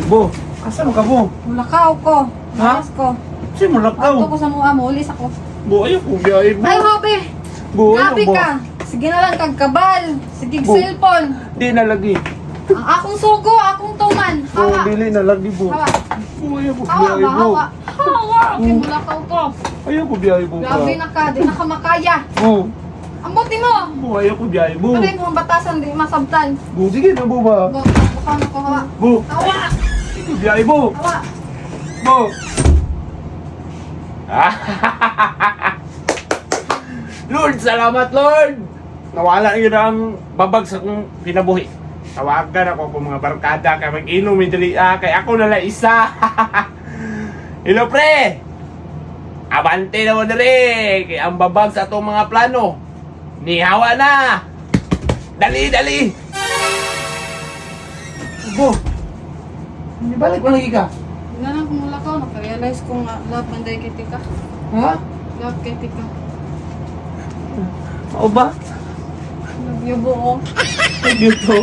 Bo, asan ka bo? Mulakaw ko. Ha? Malas ko. Si mo Ato lakaw. ko sa mua mo. Ulis ako. Bo, ayaw ko biyahe bo. Ay, hobe. Bo, Grabe ayaw bo. ka. Sige na lang kag kabal. Sige Bo. cellphone. Di na lagi. Ang akong sugo, akong tuman. Bo, Hawa. dili na lagi bo. Hawa. Bo, ayaw ko Hawa biyahe ba? bo. Hawa. Hawa. Okay, mulakaw ko. Ayaw ko biyahe bo ka. Grabe na ka. Di na ka makaya. Bo, Ang buti mo. bo, ayaw ko biyahe bo. Pero yung mga batasan, di masabtan. Bo, sige na bo ba? Go, bukaw na ko, hawa. Bo, Hawa. ayaw ko biyahe bo. Hawa. Bo. Lord, salamat Lord! Nawala yun ang babag sa kong pinabuhi. Tawagan ako kung mga barkada kay mag-inom dali kay ako na lang isa. Hello pre! Abante na mo dali! Kay ang babag sa atong mga plano. Nihawa na! Dali, dali! Bo! Hindi balik mo lagi ka? Hindi na lang kung mulakaw. Nakarealize ko nga love manday kay tika. Ha? Love kay tika. Oo ba? Love you buo. Dito?